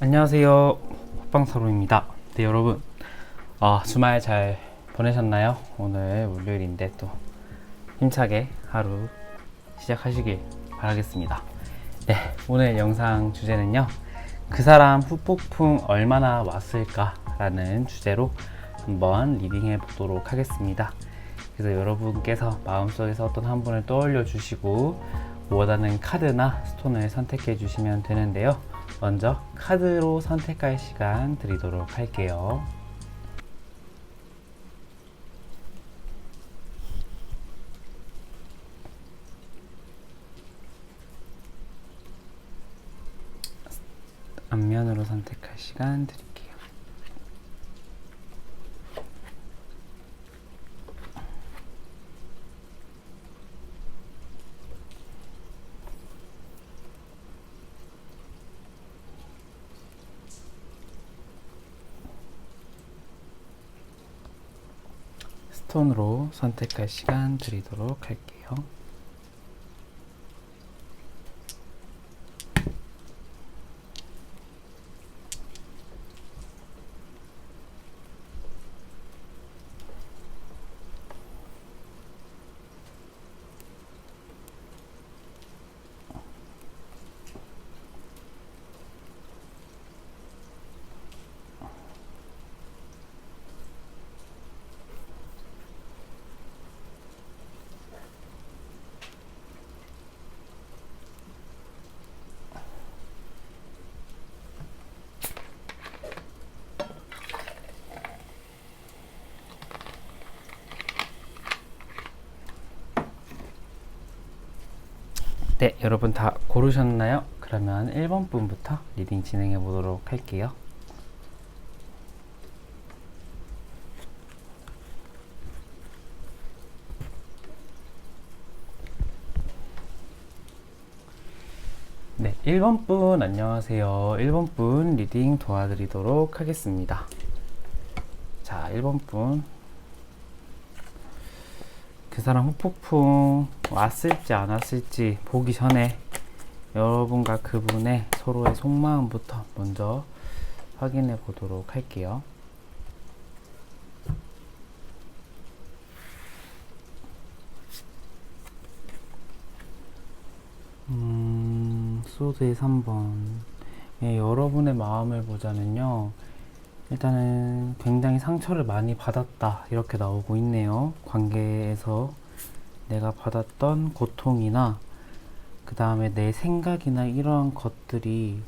안녕하세요, 호빵사로입니다. 네, 여러분, 주말 잘 보내셨나요? 오늘 월요일인데 또 힘차게 하루 시작하시길 바라겠습니다. 네, 오늘 영상 주제는요, 그 사람 후폭풍 얼마나 왔을까 라는 주제로 한번 리딩해 보도록 하겠습니다. 그래서 여러분께서 마음속에서 어떤 한 분을 떠올려 주시고 원하는 카드나 스톤을 선택해 주시면 되는데요, 먼저 카드로 선택할 시간 드리도록 할게요. 앞면으로 선택할 시간 드릴게요. 스톤으로 선택할 시간 드리도록 할게요. 네, 여러분 다 고르셨나요? 그러면 1번 분부터 리딩 진행해 보도록 할게요. 네, 1번 분 안녕하세요. 1번 분 리딩 도와드리도록 하겠습니다. 자, 1번 분. 그 사람 후폭풍 왔을지 안 왔을지 보기 전에 여러분과 그분의 서로의 속마음부터 먼저 확인해 보도록 할게요. 소드의 3번. 예, 여러분의 마음을 보자면요, 일단은 굉장히 상처를 많이 받았다 이렇게 나오고 있네요. 관계에서 내가 받았던 고통이나 그 다음에 내 생각이나 이러한 것들이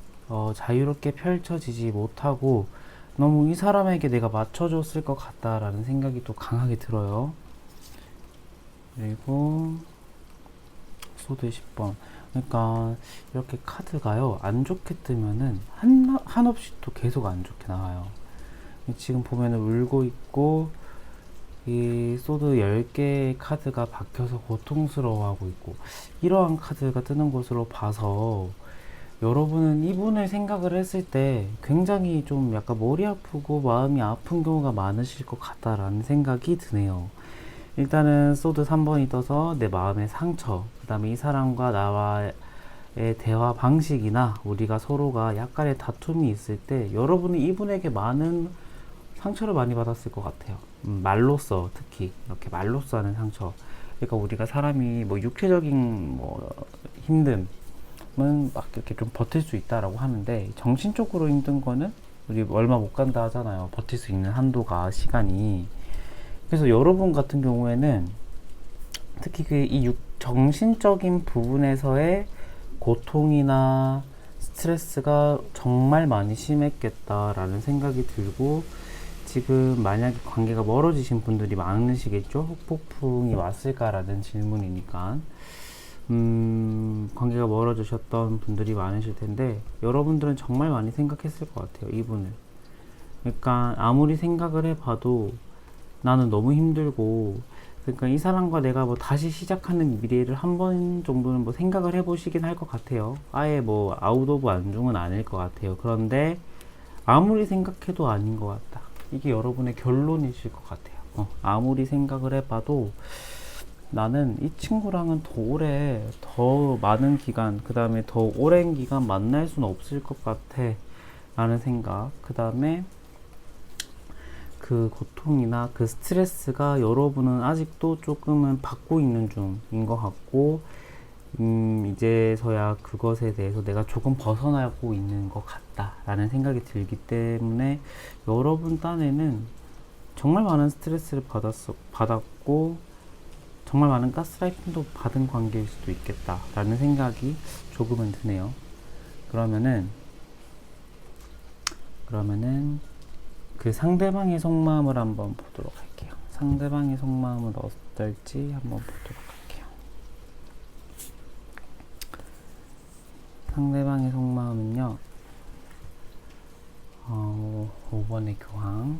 자유롭게 펼쳐지지 못하고 너무 이 사람에게 내가 맞춰줬을 것 같다라는 생각이 또 강하게 들어요. 그리고 소드의 10번. 그러니까 이렇게 카드가요, 안 좋게 뜨면은 한없이 또 계속 안 좋게 나와요. 지금 보면은 울고 있고, 이 소드 10개의 카드가 박혀서 고통스러워하고 있고, 이러한 카드가 뜨는 것으로 봐서 여러분은 이분을 생각을 했을 때 굉장히 좀 약간 머리 아프고 마음이 아픈 경우가 많으실 것 같다라는 생각이 드네요. 일단은 소드 3번이 떠서 내 마음의 상처, 그 다음에 이 사람과 나와의 대화 방식이나 우리가 서로가 약간의 다툼이 있을 때 여러분은 이분에게 많은 상처를 많이 받았을 것 같아요. 말로써, 특히 이렇게 말로써 하는 상처. 그러니까 우리가 사람이 뭐 육체적인 뭐 힘듦은 막 이렇게 좀 버틸 수 있다라고 하는데, 정신적으로 힘든 거는 우리 얼마 못 간다 하잖아요. 버틸 수 있는 한도가, 시간이. 그래서 여러분 같은 경우에는 특히 이 정신적인 부분에서의 고통이나 스트레스가 정말 많이 심했겠다라는 생각이 들고, 지금 만약에 관계가 멀어지신 분들이 많으시겠죠? 후폭풍이 왔을까라는 질문이니까. 관계가 멀어지셨던 분들이 많으실 텐데, 여러분들은 정말 많이 생각했을 것 같아요, 이분을. 그러니까 아무리 생각을 해봐도 나는 너무 힘들고, 그러니까 이 사람과 내가 뭐 다시 시작하는 미래를 한 번 정도는 뭐 생각을 해보시긴 할 것 같아요. 아예 뭐 아웃 오브 안중은 아닐 것 같아요. 그런데 아무리 생각해도 아닌 것 같다, 이게 여러분의 결론이실 것 같아요. 아무리 생각을 해봐도 나는 이 친구랑은 더 오래, 더 많은 기간, 그 다음에 더 오랜 기간 만날 수는 없을 것 같아 라는 생각. 그 다음에 그 고통이나 그 스트레스가 여러분은 아직도 조금은 받고 있는 중인 것 같고, 이제서야 그것에 대해서 내가 조금 벗어나고 있는 것 같다라는 생각이 들기 때문에 여러분 딴에는 정말 많은 스트레스를 받았고 정말 많은 가스라이팅도 받은 관계일 수도 있겠다라는 생각이 조금은 드네요. 그러면은 그 상대방의 속마음을 한번 보도록 할게요. 상대방의 속마음은 어떨지 한번 보도록 할게요. 상대방의 속마음은요, 5번의 교황,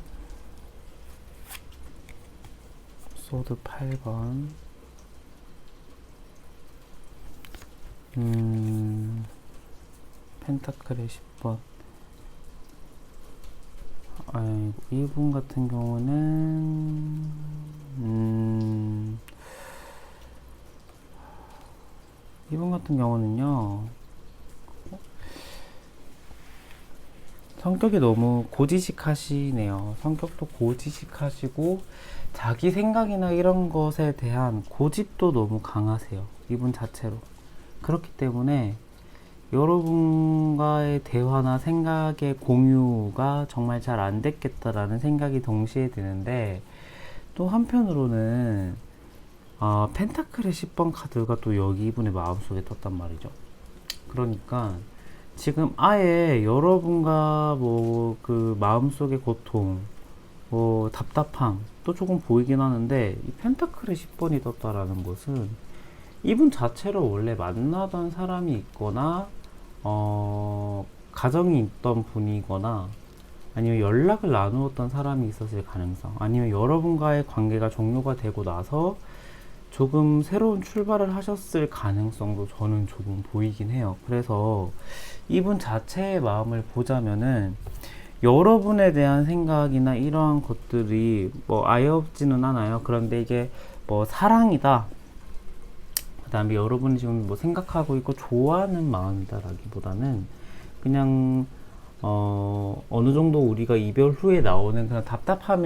소드 8번, 펜타클의 10번. 아이고, 이분 같은 경우는 이분 같은 경우는요, 성격이 너무 고지식하시네요. 성격도 고지식하시고 자기 생각이나 이런 것에 대한 고집도 너무 강하세요. 이분 자체로. 그렇기 때문에 여러분과의 대화나 생각의 공유가 정말 잘 안 됐겠다라는 생각이 동시에 드는데, 또 한편으로는 펜타클의 10번 카드가 또 여기 이분의 마음속에 떴단 말이죠. 그러니까 지금 아예 여러분과 뭐 그 마음속의 고통, 뭐 답답함 또 조금 보이긴 하는데, 이 펜타클의 10번이 떴다라는 것은 이분 자체로 원래 만나던 사람이 있거나 가정이 있던 분이거나, 아니면 연락을 나누었던 사람이 있었을 가능성, 아니면 여러분과의 관계가 종료가 되고 나서 조금 새로운 출발을 하셨을 가능성도 저는 조금 보이긴 해요. 그래서 이분 자체의 마음을 보자면은 여러분에 대한 생각이나 이러한 것들이 뭐 아예 없지는 않아요. 그런데 이게 뭐 사랑이다, 그 다음에 여러분이 지금 뭐 생각하고 있고 좋아하는 마음이다 라기보다는 그냥 어느 정도 우리가 이별 후에 나오는 그런 답답함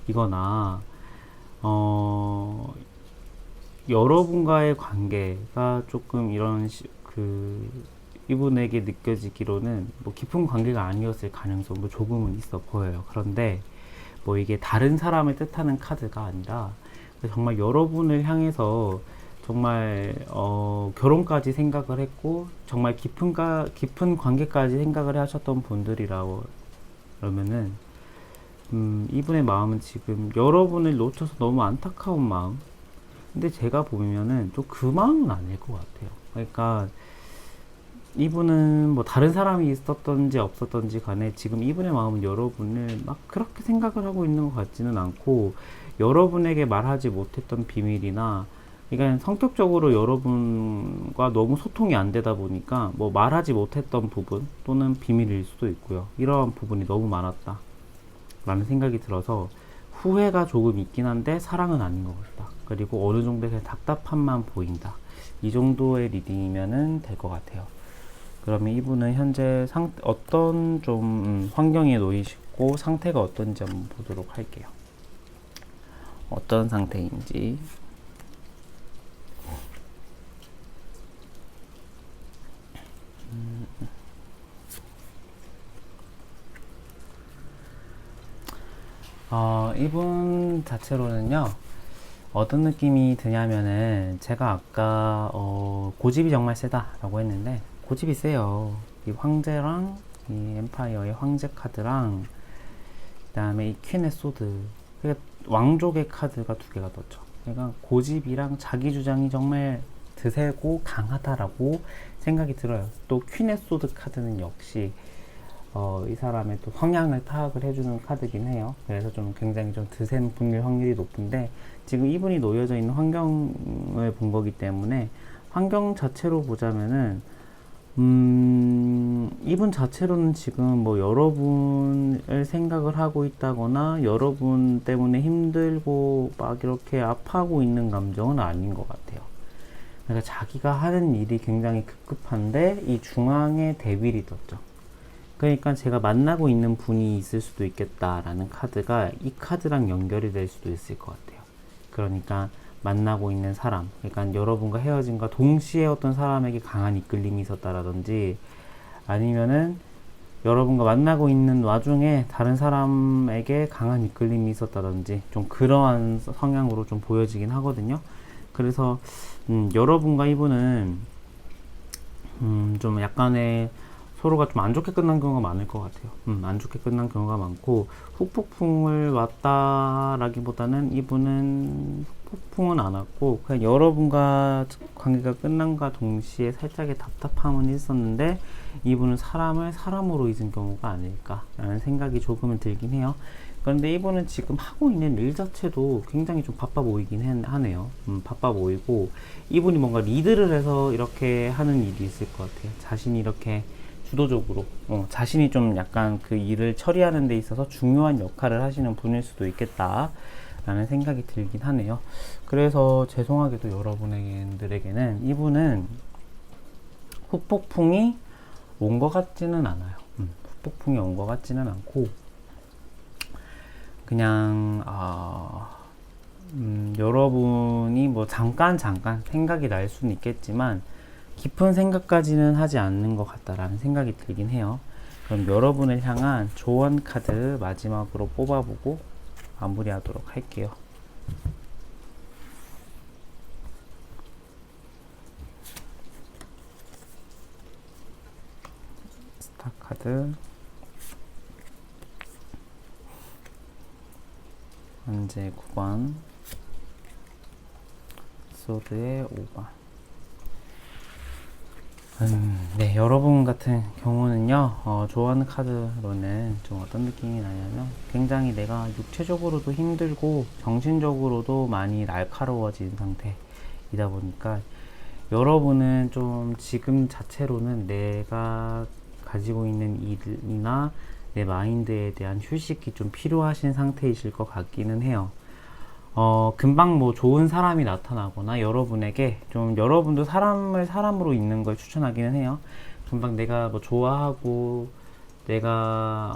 정도이거나, 여러분과의 관계가 조금 이분에게 느껴지기로는 뭐 깊은 관계가 아니었을 가능성도 조금은 있어 보여요. 그런데 뭐 이게 다른 사람을 뜻하는 카드가 아니라 정말 여러분을 향해서 정말 결혼까지 생각을 했고 정말 깊은 관계까지 생각을 하셨던 분들이라고 그러면은 이분의 마음은 지금 여러분을 놓쳐서 너무 안타까운 마음. 근데 제가 보면은 좀 그 마음은 아닐 것 같아요. 그러니까 이분은 뭐 다른 사람이 있었던지 없었던지 간에 지금 이분의 마음은 여러분을 막 그렇게 생각을 하고 있는 것 같지는 않고, 여러분에게 말하지 못했던 비밀이나, 그러니까 성격적으로 여러분과 너무 소통이 안 되다 보니까 뭐 말하지 못했던 부분 또는 비밀일 수도 있고요. 이러한 부분이 너무 많았다 라는 생각이 들어서 후회가 조금 있긴 한데 사랑은 아닌 것 같다. 그리고 어느 정도의 그냥 답답함만 보인다. 이 정도의 리딩이면은 될 것 같아요. 그러면 이분은 현재 어떤 좀 환경에 놓이시고 상태가 어떤지 한번 보도록 할게요. 어떤 상태인지. 이분 자체로는요, 어떤 느낌이 드냐면은, 제가 아까 고집이 정말 세다라고 했는데 고집이 세요. 이 황제랑 이 엠파이어의 황제 카드랑 그 다음에 이 퀸의 소드, 그러니까 왕족의 카드가 두 개가 떴죠. 그러니까 고집이랑 자기 주장이 정말 드세고 강하다라고 생각이 들어요. 또 퀸의 소드 카드는 역시 이 사람의 또 성향을 파악을 해주는 카드긴 해요. 그래서 좀 굉장히 좀 드센 분일 확률이 높은데, 지금 이분이 놓여져 있는 환경을 본 거기 때문에 환경 자체로 보자면은 이분 자체로는 지금 뭐 여러분을 생각을 하고 있다거나 여러분 때문에 힘들고 막 이렇게 아파하고 있는 감정은 아닌 것 같아요. 그러니까 자기가 하는 일이 굉장히 급급한데 이 중앙에 데빌이 떴죠. 그러니까 제가 만나고 있는 분이 있을 수도 있겠다라는 카드가 이 카드랑 연결이 될 수도 있을 것 같아요. 그러니까 만나고 있는 사람, 그러니까 여러분과 헤어진과 동시에 어떤 사람에게 강한 이끌림이 있었다라든지, 아니면은 여러분과 만나고 있는 와중에 다른 사람에게 강한 이끌림이 있었다든지, 좀 그러한 성향으로 좀 보여지긴 하거든요. 그래서 여러분과 이분은 좀 약간의 서로가 좀 안 좋게 끝난 경우가 많을 것 같아요. 안 좋게 끝난 경우가 많고, 후폭풍을 왔다라기보다는 이분은 후폭풍은 안 왔고, 그냥 여러분과 관계가 끝난과 동시에 살짝의 답답함은 있었는데, 이분은 사람을 사람으로 잊은 경우가 아닐까라는 생각이 조금은 들긴 해요. 그런데 이분은 지금 하고 있는 일 자체도 굉장히 좀 바빠 보이긴 하네요. 바빠 보이고, 이분이 뭔가 리드를 해서 이렇게 하는 일이 있을 것 같아요. 자신이 이렇게 주도적으로 자신이 좀 약간 그 일을 처리하는 데 있어서 중요한 역할을 하시는 분일 수도 있겠다 라는 생각이 들긴 하네요. 그래서 죄송하게도 여러분들에게는 이분은 후폭풍이 온 것 같지는 않아요. 후폭풍이 온 것 같지는 않고, 그냥 여러분이 뭐 잠깐 생각이 날 수는 있겠지만 깊은 생각까지는 하지 않는 것 같다라는 생각이 들긴 해요. 그럼 여러분을 향한 조언 카드 마지막으로 뽑아보고 마무리하도록 할게요. 스타 카드, 현재 9번, 소드의 5번. 네, 여러분 같은 경우는요, 좋아하는 카드로는 좀 어떤 느낌이 나냐면, 굉장히 내가 육체적으로도 힘들고 정신적으로도 많이 날카로워진 상태이다 보니까, 여러분은 좀 지금 자체로는 내가 가지고 있는 일이나 내 마인드에 대한 휴식이 좀 필요하신 상태이실 것 같기는 해요. 금방 뭐 좋은 사람이 나타나거나 여러분에게 좀, 여러분도 사람을 사람으로 있는 걸 추천하기는 해요. 금방 내가 뭐 좋아하고 내가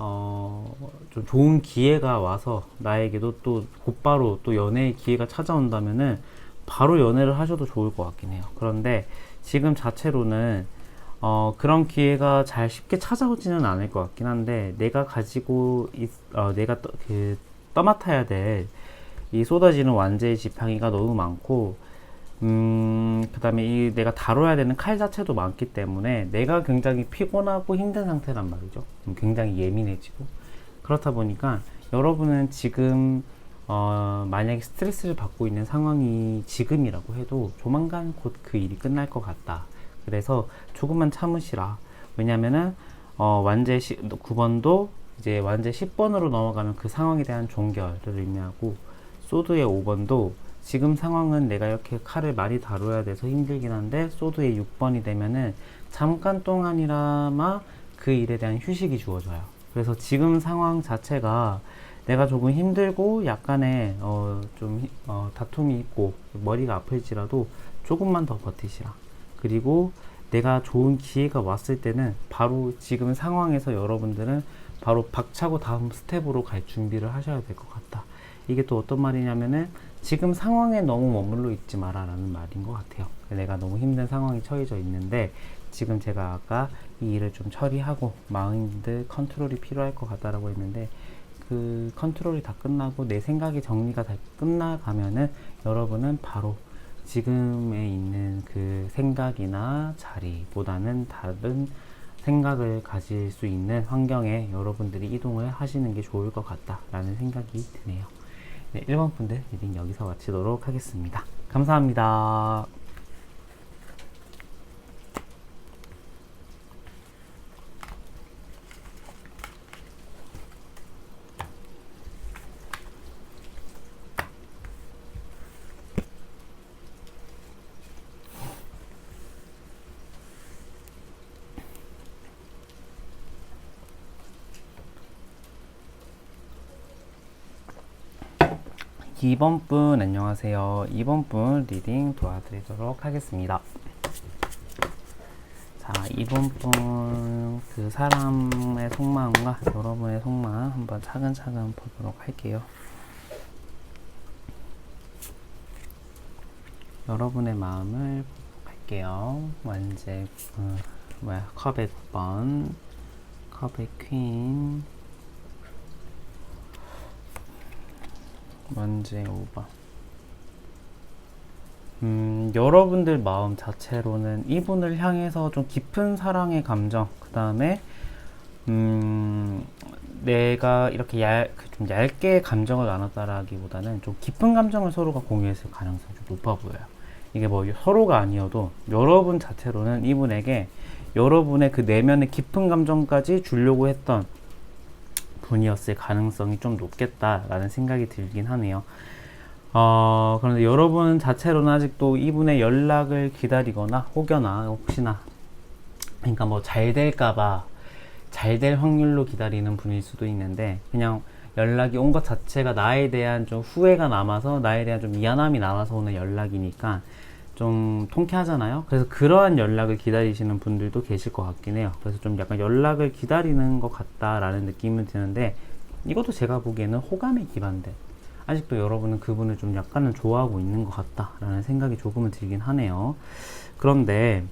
좀 좋은 기회가 와서 나에게도 또 곧바로 또 연애의 기회가 찾아온다면은 바로 연애를 하셔도 좋을 것 같긴 해요. 그런데 지금 자체로는 그런 기회가 잘 쉽게 찾아오지는 않을 것 같긴 한데, 내가 가지고 내가 떠맡아야 될 이 쏟아지는 완제의 지팡이가 너무 많고, 그 다음에 이 내가 다뤄야 되는 칼 자체도 많기 때문에 내가 굉장히 피곤하고 힘든 상태란 말이죠. 굉장히 예민해지고. 그렇다 보니까 여러분은 지금 만약에 스트레스를 받고 있는 상황이 지금이라고 해도 조만간 곧 그 일이 끝날 것 같다. 그래서 조금만 참으시라. 왜냐면은 완제 9번도 이제 완제 10번으로 넘어가는 그 상황에 대한 종결을 의미하고, 소드의 5번도 지금 상황은 내가 이렇게 칼을 많이 다뤄야 돼서 힘들긴 한데, 소드의 6번이 되면은 잠깐 동안이나마 그 일에 대한 휴식이 주어져요. 그래서 지금 상황 자체가 내가 조금 힘들고 약간의 다툼이 있고 머리가 아플지라도 조금만 더 버티시라. 그리고 내가 좋은 기회가 왔을 때는 바로 지금 상황에서 여러분들은 바로 박차고 다음 스텝으로 갈 준비를 하셔야 될 것 같다. 이게 또 어떤 말이냐면은 지금 상황에 너무 머물러 있지 마라 라는 말인 것 같아요. 내가 너무 힘든 상황에 처해져 있는데, 지금 제가 아까 이 일을 좀 처리하고 마인드 컨트롤이 필요할 것 같다라고 했는데, 그 컨트롤이 다 끝나고 내 생각이 정리가 다 끝나가면은 여러분은 바로 지금에 있는 그 생각이나 자리보다는 다른 생각을 가질 수 있는 환경에 여러분들이 이동을 하시는 게 좋을 것 같다라는 생각이 드네요. 네, 1번 분들 리딩 여기서 마치도록 하겠습니다. 감사합니다. 2번 분 안녕하세요. 2번 분 리딩 도와드리도록 하겠습니다. 자, 2번 분 그 사람의 속마음과 여러분의 속마음 한번 차근차근 보도록 할게요. 여러분의 마음을 볼게요. 완제 컵의 9번, 컵의 퀸, 완제 5번. 여러분들 마음 자체로는 이분을 향해서 좀 깊은 사랑의 감정, 그 다음에 내가 이렇게 좀 얇게 감정을 나눴다라기보다는 좀 깊은 감정을 서로가 공유했을 가능성이 좀 높아 보여요. 이게 뭐 서로가 아니어도 여러분 자체로는 이분에게 여러분의 그 내면의 깊은 감정까지 주려고 했던 분이었을 가능성이 좀 높겠다라는 생각이 들긴 하네요. 그런데 여러분 자체로는 아직도 이분의 연락을 기다리거나 혹시나 그러니까 뭐 잘 될까봐 잘 될 확률로 기다리는 분일 수도 있는데, 그냥 연락이 온 것 자체가 나에 대한 좀 후회가 남아서, 나에 대한 좀 미안함이 남아서 오는 연락이니까 좀 통쾌하잖아요. 그래서 그러한 연락을 기다리시는 분들도 계실 것 같긴 해요. 그래서 좀 약간 연락을 기다리는 것 같다라는 느낌은 드는데, 이것도 제가 보기에는 호감에 기반된, 아직도 여러분은 그분을 좀 약간은 좋아하고 있는 것 같다라는 생각이 조금은 들긴 하네요. 그런데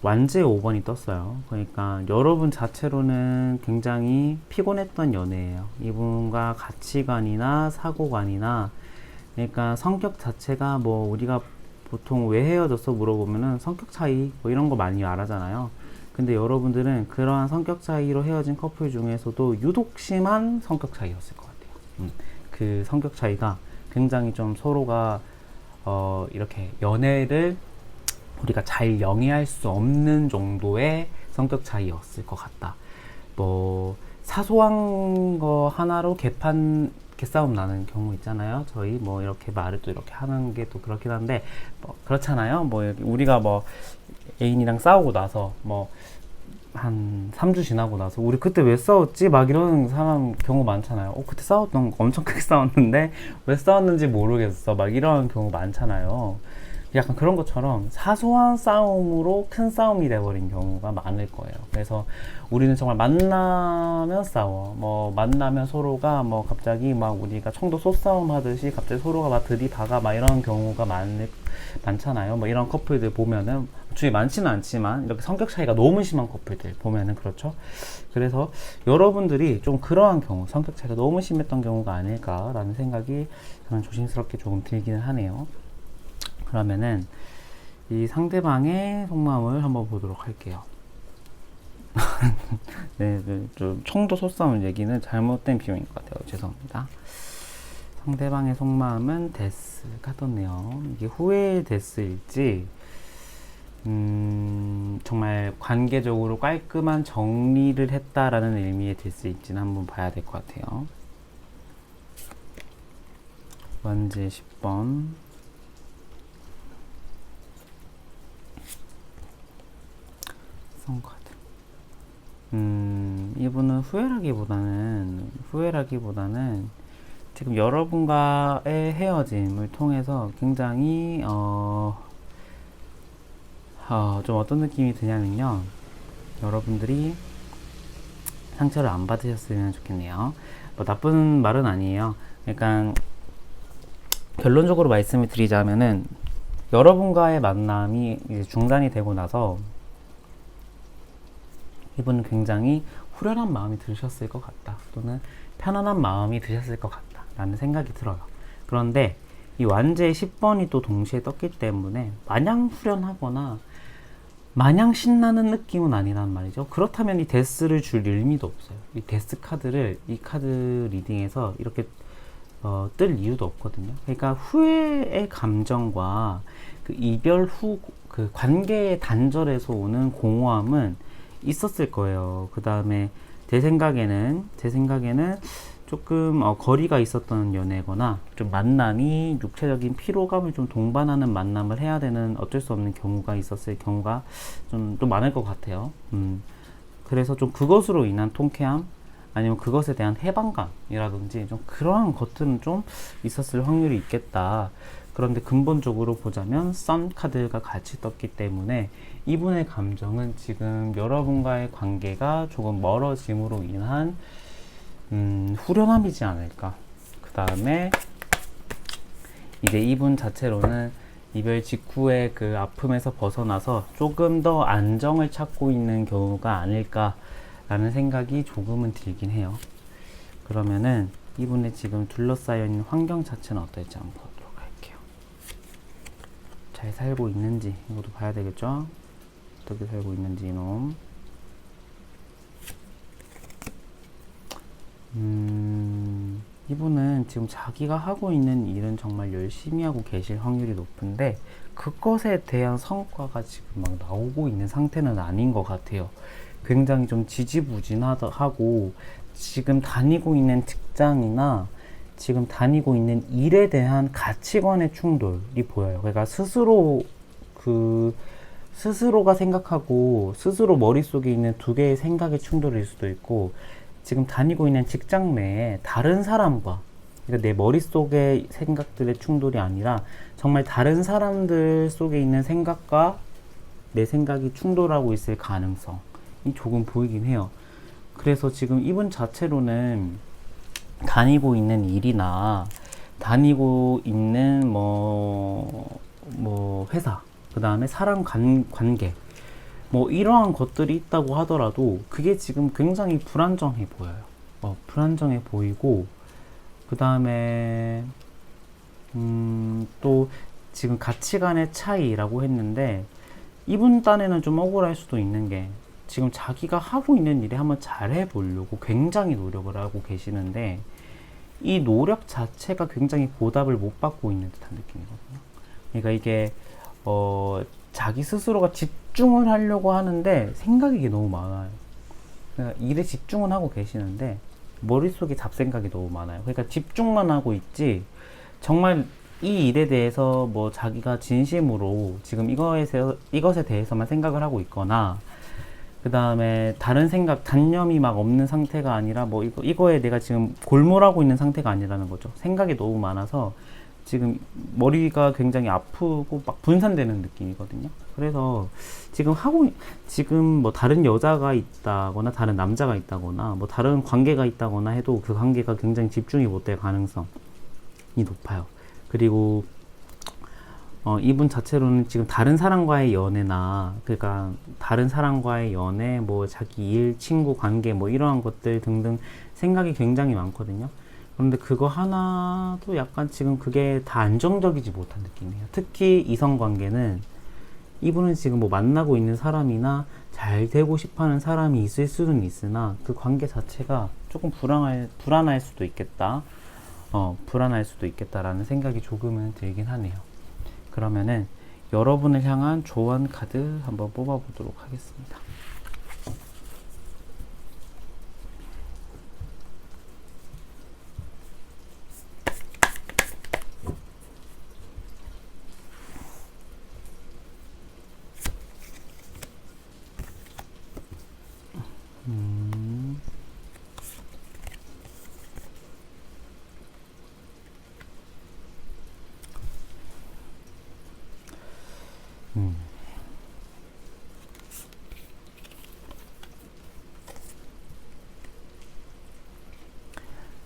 완제 5번이 떴어요. 그러니까 여러분 자체로는 굉장히 피곤했던 연애예요. 이분과 가치관이나 사고관이나, 그러니까 성격 자체가 뭐 우리가 보통 왜 헤어졌어 물어보면은 성격 차이 뭐 이런 거 많이 말하잖아요. 근데 여러분들은 그러한 성격 차이로 헤어진 커플 중에서도 유독 심한 성격 차이였을 것 같아요. 그 성격 차이가 굉장히 좀 서로가 이렇게 연애를 우리가 잘 영위할 수 없는 정도의 성격 차이였을 것 같다. 뭐 사소한 거 하나로 개싸움 나는 경우 있잖아요. 저희 뭐 이렇게 말을 또 이렇게 하는 게 또 그렇긴 한데, 뭐 그렇잖아요. 뭐 우리가 뭐 애인이랑 싸우고 나서 뭐 한 3주 지나고 나서 우리 그때 왜 싸웠지? 막 이러는 사람 경우 많잖아요. 그때 싸웠던 거 엄청 크게 싸웠는데 왜 싸웠는지 모르겠어. 막 이런 경우 많잖아요. 약간 그런 것처럼 사소한 싸움으로 큰 싸움이 돼버린 경우가 많을 거예요. 그래서 우리는 정말 만나면 싸워. 뭐 만나면 서로가 뭐 갑자기 막 우리가 청도 소싸움 하듯이 갑자기 서로가 막 들이박아 막 이런 경우가 많잖아요. 뭐 이런 커플들 보면은 주위 많지는 않지만 이렇게 성격 차이가 너무 심한 커플들 보면은 그렇죠. 그래서 여러분들이 좀 그러한 경우, 성격 차이가 너무 심했던 경우가 아닐까라는 생각이 저는 조심스럽게 조금 들기는 하네요. 그러면은 이 상대방의 속마음을 한번 보도록 할게요. 네, 좀 청도 소싸움 얘기는 잘못된 비유인 것 같아요. 죄송합니다. 상대방의 속마음은 데스가 떴네요. 이게 후회의 데스일지, 정말 관계적으로 깔끔한 정리를 했다라는 의미의 데스일지는 한번 봐야 될 것 같아요. 완제 10번. 카드. 이분은 후회라기보다는 지금 여러분과의 헤어짐을 통해서 굉장히 좀 어떤 느낌이 드냐면요, 여러분들이 상처를 안 받으셨으면 좋겠네요. 뭐 나쁜 말은 아니에요. 그러니까 결론적으로 말씀을 드리자면은, 여러분과의 만남이 이제 중단이 되고 나서 이분은 굉장히 후련한 마음이 드셨을 것 같다, 또는 편안한 마음이 드셨을 것 같다 라는 생각이 들어요. 그런데 이 완제 10번이 또 동시에 떴기 때문에 마냥 후련하거나 마냥 신나는 느낌은 아니란 말이죠. 그렇다면 이 데스를 줄 의미도 없어요. 이 데스 카드를 이 카드 리딩에서 이렇게 뜰 이유도 없거든요. 그러니까 후회의 감정과 그 이별 후 그 관계의 단절에서 오는 공허함은 있었을 거예요. 그 다음에 제 생각에는 조금 거리가 있었던 연애거나 좀 만남이 육체적인 피로감을 좀 동반하는 만남을 해야 되는 어쩔 수 없는 경우가 있었을 경우가 좀 많을 것 같아요. 그래서 좀 그것으로 인한 통쾌함, 아니면 그것에 대한 해방감이라든지 좀 그러한 것들은 좀 있었을 확률이 있겠다. 그런데 근본적으로 보자면 선 카드가 같이 떴기 때문에 이분의 감정은 지금 여러분과의 관계가 조금 멀어짐으로 인한 후련함이지 않을까. 그 다음에 이제 이분 자체로는 이별 직후의 그 아픔에서 벗어나서 조금 더 안정을 찾고 있는 경우가 아닐까라는 생각이 조금은 들긴 해요. 그러면은 이분의 지금 둘러싸여 있는 환경 자체는 어떨지 한번 보도록 할게요. 잘 살고 있는지 이것도 봐야 되겠죠? 어떻게 살고 있는지 이놈. 이분은 지금 자기가 하고 있는 일은 정말 열심히 하고 계실 확률이 높은데 그것에 대한 성과가 지금 막 나오고 있는 상태는 아닌 것 같아요. 굉장히 좀 지지부진하고 지금 다니고 있는 직장이나 지금 다니고 있는 일에 대한 가치관의 충돌이 보여요. 그러니까 스스로가 생각하고 스스로 머릿속에 있는 두 개의 생각의 충돌일 수도 있고 지금 다니고 있는 직장 내에 다른 사람과, 그러니까 내 머릿속의 생각들의 충돌이 아니라 정말 다른 사람들 속에 있는 생각과 내 생각이 충돌하고 있을 가능성이 조금 보이긴 해요. 그래서 지금 이분 자체로는 다니고 있는 일이나 다니고 있는 회사, 그 다음에 사람 관계, 이러한 것들이 있다고 하더라도 그게 지금 굉장히 불안정해 보여요. 불안정해 보이고, 그 다음에 또 지금 가치관의 차이라고 했는데 이분 딴에는 좀 억울할 수도 있는 게 지금 자기가 하고 있는 일에 한번 잘해 보려고 굉장히 노력을 하고 계시는데 이 노력 자체가 굉장히 보답을 못 받고 있는 듯한 느낌이거든요. 그러니까 이게 자기 스스로가 집중을 하려고 하는데 생각이 너무 많아요. 그러니까 일에 집중은 하고 계시는데 머릿속에 잡생각이 너무 많아요. 그러니까 집중만 하고 있지 정말 이 일에 대해서 자기가 진심으로 지금 이것에 대해서만 생각을 하고 있거나 그 다음에 다른 생각, 단념이 막 없는 상태가 아니라 이거에 내가 지금 골몰하고 있는 상태가 아니라는 거죠. 생각이 너무 많아서 지금 머리가 굉장히 아프고 막 분산되는 느낌이거든요. 그래서 지금 다른 여자가 있다거나 다른 남자가 있다거나 다른 관계가 있다거나 해도 그 관계가 굉장히 집중이 못 될 가능성이 높아요. 그리고 이분 자체로는 지금 다른 사람과의 연애나 그러니까 다른 사람과의 연애, 자기 일, 친구 관계 이러한 것들 등등 생각이 굉장히 많거든요. 그런데 그거 하나도 약간 지금 그게 다 안정적이지 못한 느낌이에요. 특히 이성관계는 이분은 지금 만나고 있는 사람이나 잘 되고 싶어하는 사람이 있을 수는 있으나 그 관계 자체가 조금 불안할 수도 있겠다. 불안할 수도 있겠다라는 생각이 조금은 들긴 하네요. 그러면은 여러분을 향한 조언 카드 한번 뽑아보도록 하겠습니다.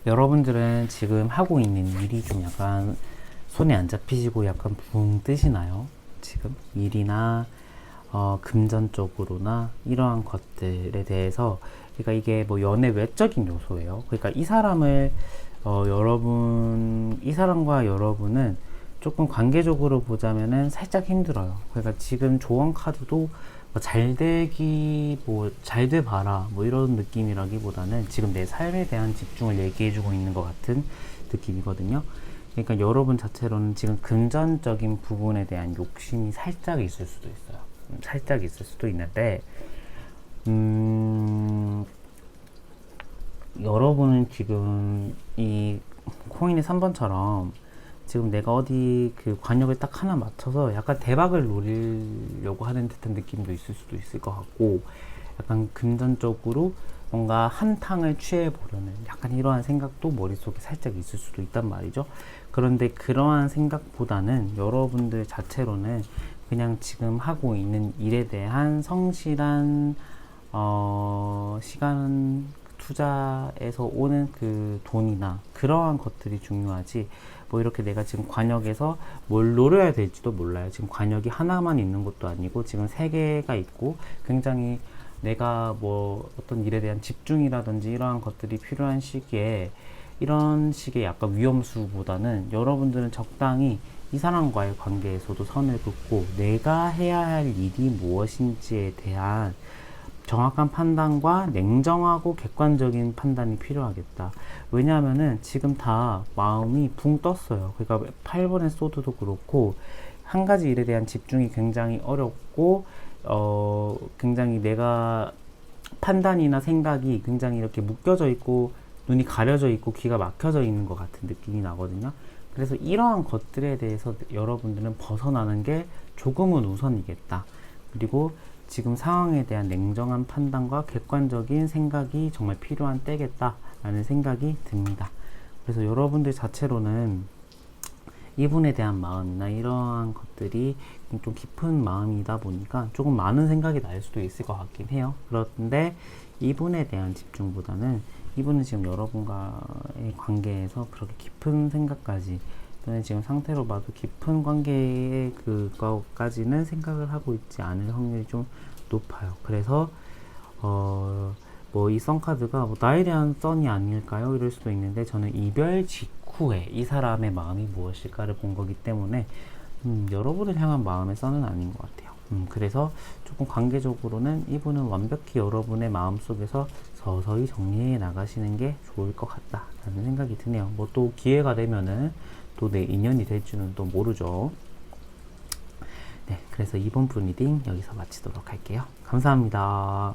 여러분들은 지금 하고 있는 일이 좀 약간 손에 안 잡히시고 약간 붕 뜨시나요? 지금 일이나 금전적으로나 이러한 것들에 대해서, 그러니까 이게 연애 외적인 요소예요. 그러니까 이 사람과 여러분은 조금 관계적으로 보자면은 살짝 힘들어요. 그러니까 지금 조언 카드도 잘 돼봐라 이런 느낌이라기보다는 지금 내 삶에 대한 집중을 얘기해주고 있는 것 같은 느낌이거든요. 그러니까 여러분 자체로는 지금 금전적인 부분에 대한 욕심이 살짝 있을 수도 있어요. 살짝 있을 수도 있는데 여러분은 지금 이 코인의 3번처럼 지금 내가 어디 그 관역을 딱 하나 맞춰서 약간 대박을 노리려고 하는 듯한 느낌도 있을 수도 있을 것 같고, 약간 금전적으로 뭔가 한탕을 취해보려는 약간 이러한 생각도 머릿속에 살짝 있을 수도 있단 말이죠. 그런데 그러한 생각보다는 여러분들 자체로는 그냥 지금 하고 있는 일에 대한 성실한 시간 투자에서 오는 그 돈이나 그러한 것들이 중요하지, 뭐 이렇게 내가 지금 관역에서 뭘 노려야 될지도 몰라요. 지금 관역이 하나만 있는 것도 아니고 지금 세 개가 있고 굉장히 내가 뭐 어떤 일에 대한 집중이라든지 이러한 것들이 필요한 시기에 이런 식의 약간 위험수보다는 여러분들은 적당히 이 사람과의 관계에서도 선을 긋고 내가 해야 할 일이 무엇인지에 대한 정확한 판단과 냉정하고 객관적인 판단이 필요하겠다. 왜냐하면은 지금 다 마음이 붕 떴어요. 그러니까 8번의 소드도 그렇고 한 가지 일에 대한 집중이 굉장히 어렵고 굉장히 내가 판단이나 생각이 굉장히 이렇게 묶여져 있고 눈이 가려져 있고 귀가 막혀져 있는 것 같은 느낌이 나거든요. 그래서 이러한 것들에 대해서 여러분들은 벗어나는 게 조금은 우선이겠다. 그리고 지금 상황에 대한 냉정한 판단과 객관적인 생각이 정말 필요한 때겠다라는 생각이 듭니다. 그래서 여러분들 자체로는 이분에 대한 마음이나 이러한 것들이 좀 깊은 마음이다 보니까 조금 많은 생각이 날 수도 있을 것 같긴 해요. 그런데 이분에 대한 집중보다는 이분은 지금 여러분과의 관계에서 그렇게 깊은 생각까지 또는 지금 상태로 봐도 깊은 관계의 그거까지는 생각을 하고 있지 않을 확률이 좀 높아요. 그래서 뭐 이 썬카드가 뭐 나에 대한 썬이 아닐까요? 이럴 수도 있는데 저는 이별 직후에 이 사람의 마음이 무엇일까를 본 거기 때문에 여러분을 향한 마음의 썬은 아닌 것 같아요. 그래서 조금 관계적으로는 이분은 완벽히 여러분의 마음속에서 서서히 정리해 나가시는 게 좋을 것 같다라는 생각이 드네요. 뭐 또 기회가 되면은 또 내 인연이 될지는 또 모르죠. 네, 그래서 이번 분 리딩 여기서 마치도록 할게요. 감사합니다.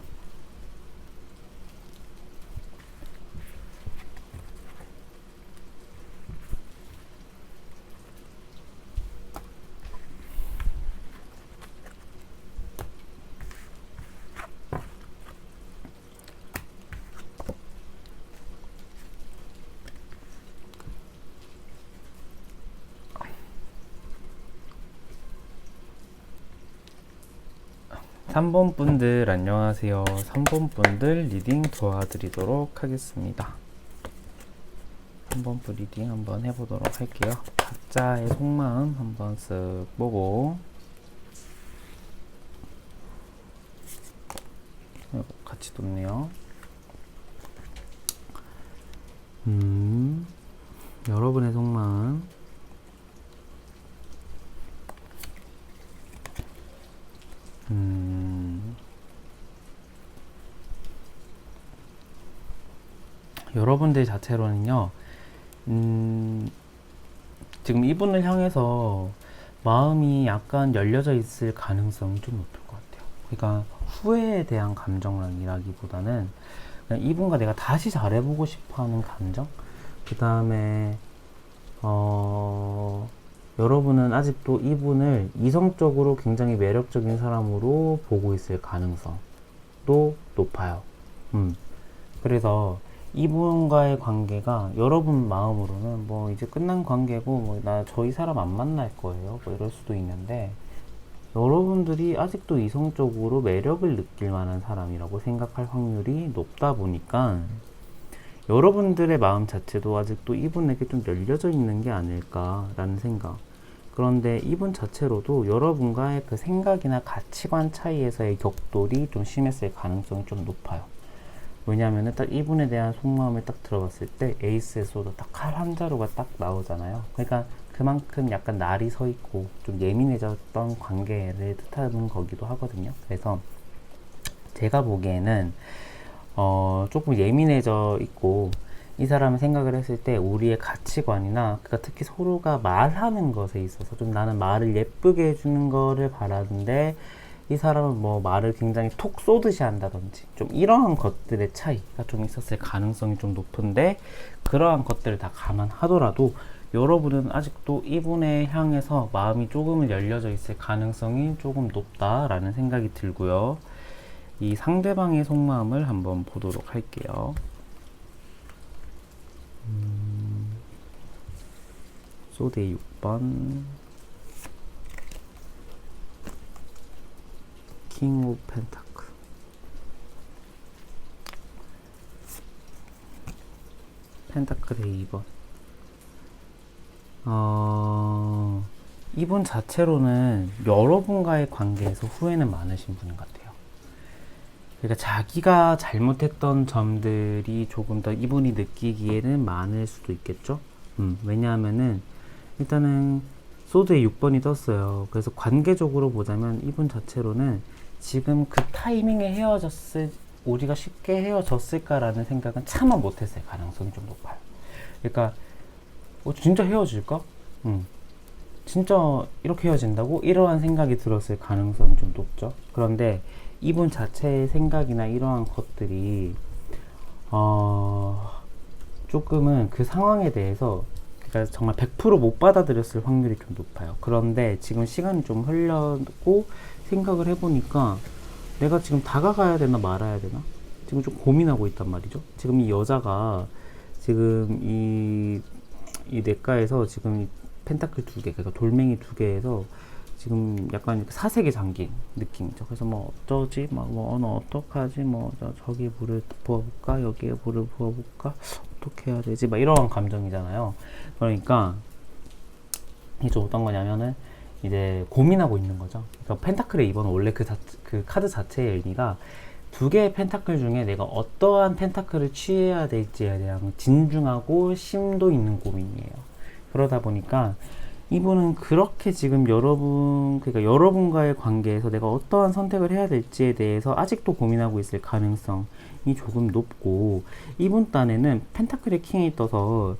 3번 분들 안녕하세요. 3번 분들 리딩 도와드리도록 하겠습니다. 3번 분 리딩 한번 해보도록 할게요. 각자의 속마음 한번 쓱 보고 같이 돕네요. 여러분의 속마음 여러분들 자체로는요, 지금 이분을 향해서 마음이 약간 열려져 있을 가능성이 좀 높을 것 같아요. 그러니까 후회에 대한 감정이라기보다는 그냥 이분과 내가 다시 잘해보고 싶어하는 감정. 그 다음에 여러분은 아직도 이분을 이성적으로 굉장히 매력적인 사람으로 보고 있을 가능성도 높아요. 그래서 이분과의 관계가 여러분 마음으로는 뭐 이제 끝난 관계고 뭐 나 이 사람 안 만날 거예요 뭐 이럴 수도 있는데, 여러분들이 아직도 이성적으로 매력을 느낄 만한 사람이라고 생각할 확률이 높다 보니까 여러분들의 마음 자체도 아직도 이분에게 좀 열려져 있는 게 아닐까라는 생각. 그런데 이분 자체로도 여러분과의 그 생각이나 가치관 차이에서의 격돌이 좀 심했을 가능성이 좀 높아요. 왜냐하면 딱 이분에 대한 속마음을 딱 들어봤을 때 에이스의 소드 딱 칼 한 자루가 딱 나오잖아요. 그러니까 그만큼 약간 날이 서 있고 좀 예민해졌던 관계를 뜻하는 거기도 하거든요. 그래서 제가 보기에는 조금 예민해져 있고, 이 사람을 생각을 했을 때 우리의 가치관이나 그러니까 특히 서로가 말하는 것에 있어서 좀 나는 말을 예쁘게 해주는 거를 바라는데 이 사람은 뭐 말을 굉장히 톡 쏘듯이 한다든지 좀 이러한 것들의 차이가 좀 있었을 가능성이 좀 높은데, 그러한 것들을 다 감안하더라도 여러분은 아직도 이분에 향해서 마음이 조금은 열려져 있을 가능성이 조금 높다라는 생각이 들고요. 이 상대방의 속마음을 한번 보도록 할게요. 소대 6번 킹 오브 펜타클. 펜타클의 2번. 이분 자체로는 여러분과의 관계에서 후회는 많으신 분 같아요. 그러니까 자기가 잘못했던 점들이 조금 더 이분이 느끼기에는 많을 수도 있겠죠. 왜냐하면은 일단은 소드에 6번이 떴어요. 그래서 관계적으로 보자면 이분 자체로는 지금 그 타이밍에 우리가 쉽게 헤어졌을까라는 생각은 차마 못했을 가능성이 좀 높아요. 그러니까 진짜 헤어질까? 진짜 이렇게 헤어진다고? 이러한 생각이 들었을 가능성이 좀 높죠. 그런데 이분 자체의 생각이나 이러한 것들이 조금은 그 상황에 대해서 그러니까 정말 100% 못 받아들였을 확률이 좀 높아요. 그런데 지금 시간이 좀 흘렀고 생각을 해보니까 내가 지금 다가가야 되나 말아야 되나? 지금 좀 고민하고 있단 말이죠. 지금 이 여자가 지금 이 냇가에서 지금 이 펜타클 2개, 그러니까 돌멩이 2개에서 지금 약간 사색에 잠긴 느낌이죠. 그래서 뭐 어쩌지, 뭐 어떡하지, 뭐 저기 물을 부어볼까, 여기에 물을 부어볼까, 어떻게 해야 되지, 막 이런 감정이잖아요. 그러니까 이제 어떤 거냐면은 이제 고민하고 있는 거죠. 그러니까 펜타클의 2번은 원래 그 카드 자체의 의미가 2개의 펜타클 중에 내가 어떠한 펜타클을 취해야 될지에 대한 진중하고 심도 있는 고민이에요. 그러다 보니까 이분은 그렇게 지금 그러니까 여러분과의 관계에서 내가 어떠한 선택을 해야 될지에 대해서 아직도 고민하고 있을 가능성이 조금 높고, 이분 딴에는 펜타클의 킹이 떠서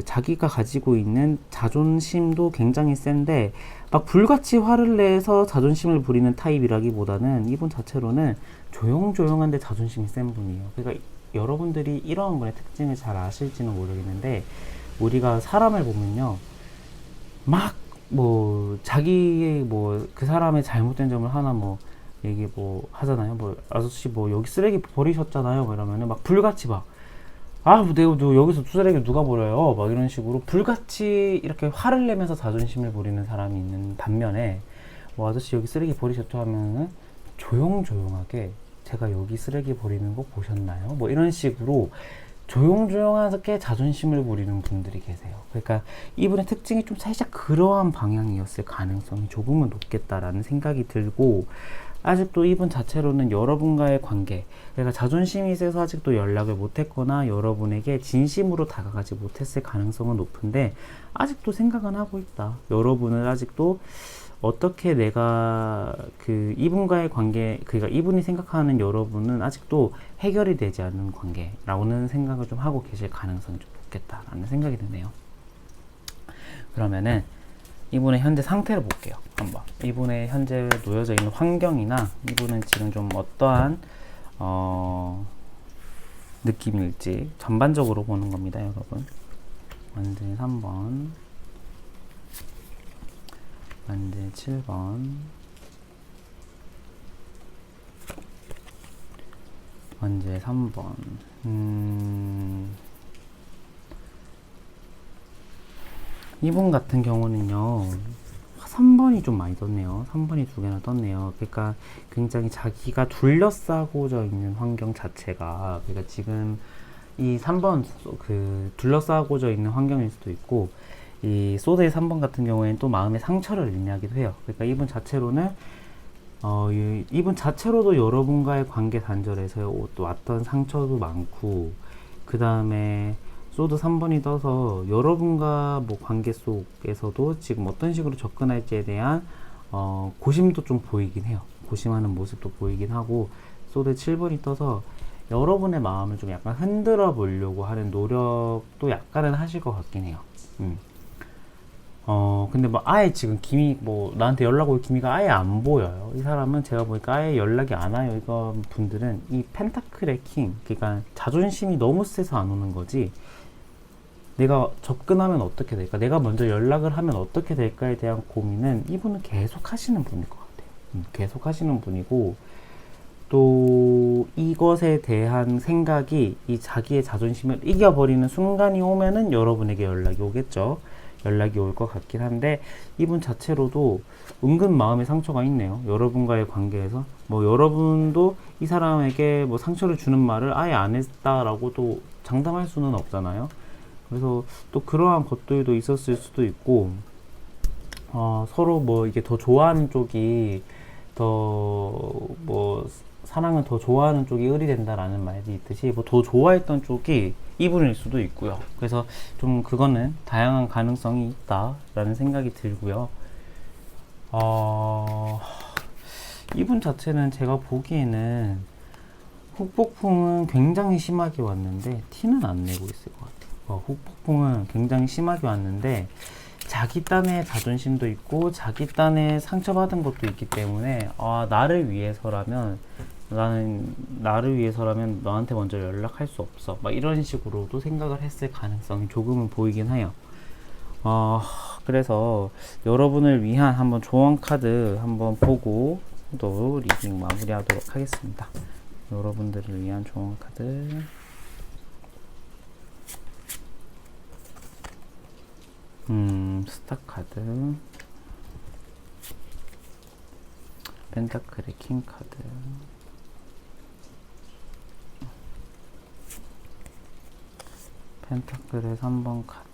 자기가 가지고 있는 자존심도 굉장히 센데 막 불같이 화를 내서 자존심을 부리는 타입이라기보다는 이분 자체로는 조용조용한데 자존심이 센 분이에요. 그러니까 여러분들이 이러한 분의 특징을 잘 아실지는 모르겠는데, 우리가 사람을 보면요, 막 자기 그 사람의 잘못된 점을 하나 얘기 하잖아요. 아저씨 여기 쓰레기 버리셨잖아요. 이러면은 막 불같이 내가 여기서 쓰레기를 누가 버려요? 막 이런 식으로 불같이 이렇게 화를 내면서 자존심을 부리는 사람이 있는 반면에, 아저씨 여기 쓰레기 버리셨죠? 하면은 조용조용하게 제가 여기 쓰레기 버리는 거 보셨나요? 이런 식으로 조용조용하게 자존심을 부리는 분들이 계세요. 그러니까 이분의 특징이 좀 살짝 그러한 방향이었을 가능성이 조금은 높겠다라는 생각이 들고, 아직도 이분 자체로는 여러분과의 관계, 그러니까 자존심이 세서 아직도 연락을 못했거나 여러분에게 진심으로 다가가지 못했을 가능성은 높은데, 아직도 생각은 하고 있다. 여러분을 아직도 어떻게 내가 이분과의 관계, 그러니까 이분이 생각하는 여러분은 아직도 해결이 되지 않는 관계라고는 생각을 좀 하고 계실 가능성이 좀 높겠다라는 생각이 드네요. 그러면은 이분의 현재 상태를 볼게요. 한번 이분의 현재 놓여져 있는 환경이나 이분은 지금 좀 어떠한 느낌일지 전반적으로 보는 겁니다, 여러분. 완전 3번, 완전 7번, 완전 3번. 이분 같은 경우는요, 3번이 좀 많이 떴네요. 3번이 2개나 떴네요. 그러니까 굉장히 자기가 둘러싸고져 있는 환경 자체가, 그러니까 지금 이 3번 둘러싸고져 있는 환경일 수도 있고, 이 소드의 3번 같은 경우에는 또 마음의 상처를 의미하기도 해요. 그러니까 이분 자체로는 이분 자체로도 여러분과의 관계 단절에서 또 왔던 상처도 많고, 그 다음에 소드 3번이 떠서 여러분과 관계 속에서도 지금 어떤 식으로 접근할지에 대한 고심도 좀 보이긴 해요. 고심하는 모습도 보이긴 하고, 소드 7번이 떠서 여러분의 마음을 좀 약간 흔들어 보려고 하는 노력도 약간은 하실 것 같긴 해요. 근데 아예 지금 나한테 연락 올 기미가 아예 안 보여요. 이 사람은 제가 보니까 아예 연락이 안 와요. 이거 분들은 이 펜타클의 킹, 그러니까 자존심이 너무 세서 안 오는 거지, 내가 접근하면 어떻게 될까, 내가 먼저 연락을 하면 어떻게 될까에 대한 고민은 이분은 계속 하시는 분일 것 같아요. 계속 하시는 분이고, 또 이것에 대한 생각이 이 자기의 자존심을 이겨버리는 순간이 오면은 여러분에게 연락이 오겠죠. 연락이 올 것 같긴 한데 이분 자체로도 은근 마음의 상처가 있네요. 여러분과의 관계에서 뭐 여러분도 이 사람에게 뭐 상처를 주는 말을 아예 안 했다라고도 장담할 수는 없잖아요. 그래서 또 그러한 것들도 있었을 수도 있고 서로 뭐 이게 더 좋아하는 쪽이 더 뭐 사랑을 더 좋아하는 쪽이 을이 된다라는 말이 있듯이 뭐 더 좋아했던 쪽이 이분일 수도 있고요. 그래서 좀 그거는 다양한 가능성이 있다라는 생각이 들고요. 이분 자체는 제가 보기에는 후폭풍은 굉장히 심하게 왔는데 티는 안 내고 있을 것 같아요. 후폭풍은 굉장히 심하게 왔는데 자기 딴의 자존심도 있고 자기 딴의 상처받은 것도 있기 때문에 나를 위해서라면 너한테 먼저 연락할 수 없어 막 이런 식으로도 생각을 했을 가능성이 조금은 보이긴 해요. 그래서 여러분을 위한 한번 조언 카드 한번 보고 또 리딩 마무리하도록 하겠습니다. 여러분들을 위한 조언 카드 스타 카드, 펜타클의 킹 카드, 펜타클의 3번 카드.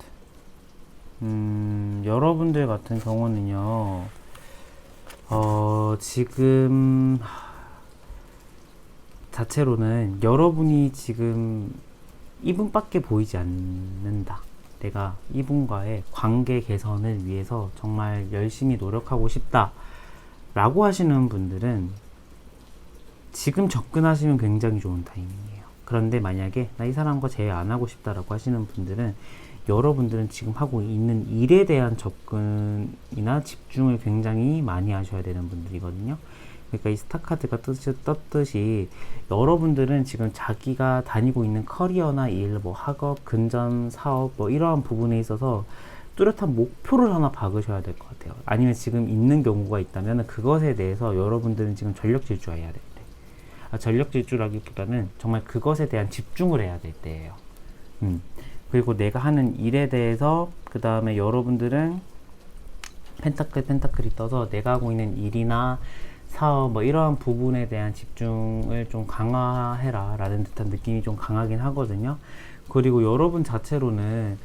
여러분들 같은 경우는요, 지금 자체로는 여러분이 지금 이분밖에 보이지 않는다. 내가 이분과의 관계 개선을 위해서 정말 열심히 노력하고 싶다 라고 하시는 분들은 지금 접근하시면 굉장히 좋은 타이밍이에요. 그런데 만약에 나 이 사람과 재회 안 하고 싶다 라고 하시는 분들은 여러분들은 지금 하고 있는 일에 대한 접근이나 집중을 굉장히 많이 하셔야 되는 분들이거든요. 그러니까 이 스타카드가 떴듯이 여러분들은 지금 자기가 다니고 있는 커리어나 일, 뭐 학업, 금전, 사업 뭐 이러한 부분에 있어서 뚜렷한 목표를 하나 박으셔야 될 것 같아요. 아니면 지금 있는 경우가 있다면 그것에 대해서 여러분들은 지금 전력 질주해야 될 때. 전력 질주라기보다는 정말 그것에 대한 집중을 해야 될 때예요. 그리고 내가 하는 일에 대해서 그 다음에 여러분들은 펜타클이 떠서 내가 하고 있는 일이나 사업 뭐 이러한 부분에 대한 집중을 좀 강화해라 라는 듯한 느낌이 좀 강하긴 하거든요. 그리고 여러분 자체로는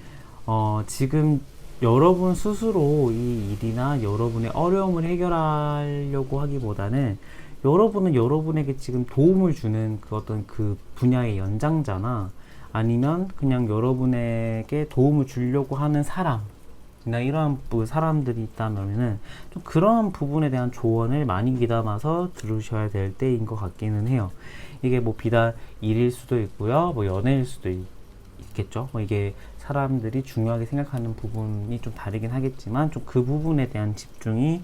지금 여러분 스스로 이 일이나 여러분의 어려움을 해결하려고 하기보다는 여러분은 여러분에게 지금 도움을 주는 그 어떤 그 분야의 연장자나 아니면 그냥 여러분에게 도움을 주려고 하는 사람 이러한 사람들이 있다면은 좀 그런 부분에 대한 조언을 많이 귀담아서 들으셔야 될 때인 것 같기는 해요. 이게 뭐 비단 일일 수도 있고요, 뭐 연애일 수도 있겠죠. 뭐 이게 사람들이 중요하게 생각하는 부분이 좀 다르긴 하겠지만 좀 그 부분에 대한 집중이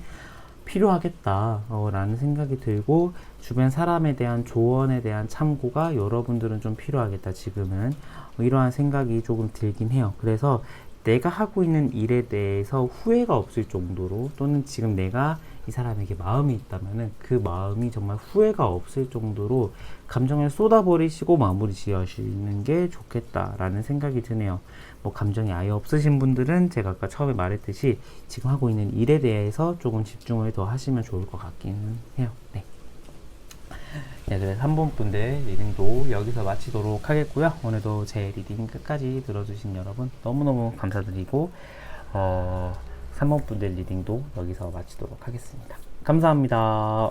필요하겠다라는 생각이 들고 주변 사람에 대한 조언에 대한 참고가 여러분들은 좀 필요하겠다 지금은 이러한 생각이 조금 들긴 해요. 그래서 내가 하고 있는 일에 대해서 후회가 없을 정도로 또는 지금 내가 이 사람에게 마음이 있다면은 그 마음이 정말 후회가 없을 정도로 감정을 쏟아버리시고 마무리 지으시는 게 좋겠다라는 생각이 드네요. 뭐 감정이 아예 없으신 분들은 제가 아까 처음에 말했듯이 지금 하고 있는 일에 대해서 조금 집중을 더 하시면 좋을 것 같기는 해요. 네. 네, 그래서 3번 분들 리딩도 여기서 마치도록 하겠고요. 오늘도 제 리딩 끝까지 들어주신 여러분 너무너무 감사드리고 3번 분들 리딩도 여기서 마치도록 하겠습니다. 감사합니다.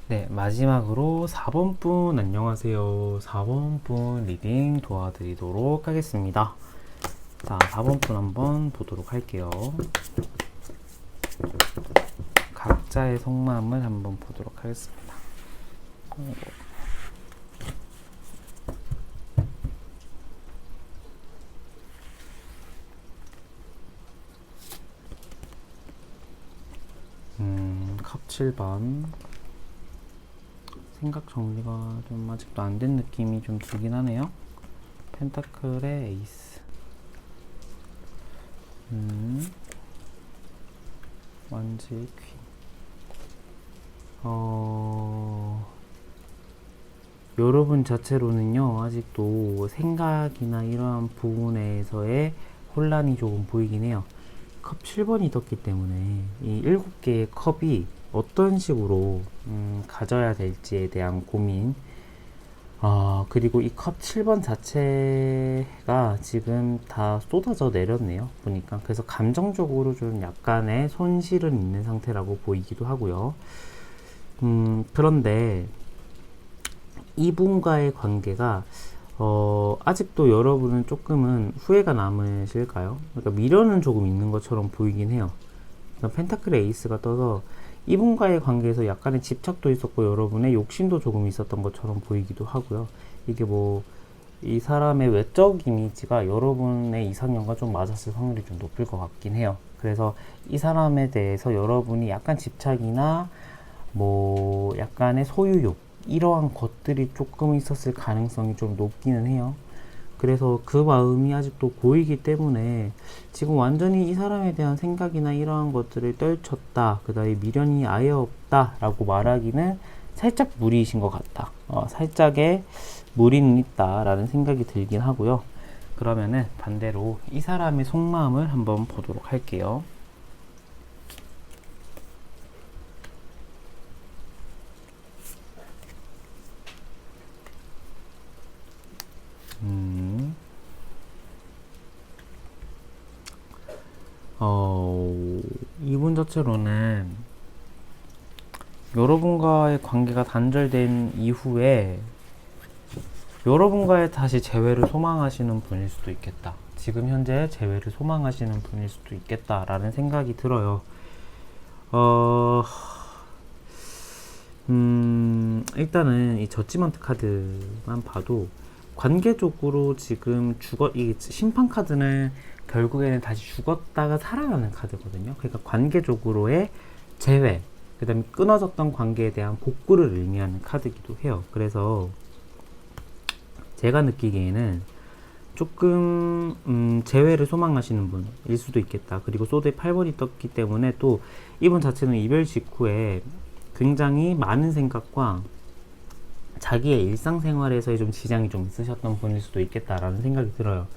네, 마지막으로 4번 분 안녕하세요. 4번 분 리딩 도와드리도록 하겠습니다. 자, 4번 분 한번 보도록 할게요. 각자의 속마음을 한번 보도록 하겠습니다. 컵 7번. 생각 정리가 좀 아직도 안 된 느낌이 좀 들긴 하네요. 펜타클의 에이스. 완지 퀸. 여러분 자체로는요, 아직도 생각이나 이러한 부분에서의 혼란이 조금 보이긴 해요. 컵 7번이 떴기 때문에 이 7개의 컵이 어떤 식으로 가져야 될지에 대한 고민. 그리고 이 컵 7번 자체가 지금 다 쏟아져 내렸네요. 보니까. 그래서 감정적으로 좀 약간의 손실은 있는 상태라고 보이기도 하고요. 그런데 이분과의 관계가 아직도 여러분은 조금은 후회가 남으실까요? 그러니까 미련은 조금 있는 것처럼 보이긴 해요. 그러니까 펜타클의 에이스가 떠서 이분과의 관계에서 약간의 집착도 있었고 여러분의 욕심도 조금 있었던 것처럼 보이기도 하고요. 이게 뭐 이 사람의 외적 이미지가 여러분의 이상형과 좀 맞았을 확률이 좀 높을 것 같긴 해요. 그래서 이 사람에 대해서 여러분이 약간 집착이나 뭐 약간의 소유욕 이러한 것들이 조금 있었을 가능성이 좀 높기는 해요. 그래서 그 마음이 아직도 고이기 때문에 지금 완전히 이 사람에 대한 생각이나 이러한 것들을 떨쳤다, 그 다음에 미련이 아예 없다 라고 말하기는 살짝 무리이신 것 같다. 살짝의 무리는 있다 라는 생각이 들긴 하고요. 그러면은 반대로 이 사람의 속마음을 한번 보도록 할게요. 이분 자체로는 여러분과의 관계가 단절된 이후에 여러분과의 다시 재회를 소망하시는 분일 수도 있겠다. 지금 현재 재회를 소망하시는 분일 수도 있겠다라는 생각이 들어요. 일단은 이 저지먼트 카드만 봐도 관계적으로 지금 이 심판 카드는 결국에는 다시 죽었다가 살아나는 카드거든요. 그러니까 관계적으로의 재회, 그 다음에 끊어졌던 관계에 대한 복구를 의미하는 카드이기도 해요. 그래서 제가 느끼기에는 조금 재회를 소망하시는 분일 수도 있겠다. 그리고 소드의 8번이 떴기 때문에 또 이분 자체는 이별 직후에 굉장히 많은 생각과 자기의 일상생활에서의 좀 지장이 좀 있으셨던 분일 수도 있겠다라는 생각이 들어요.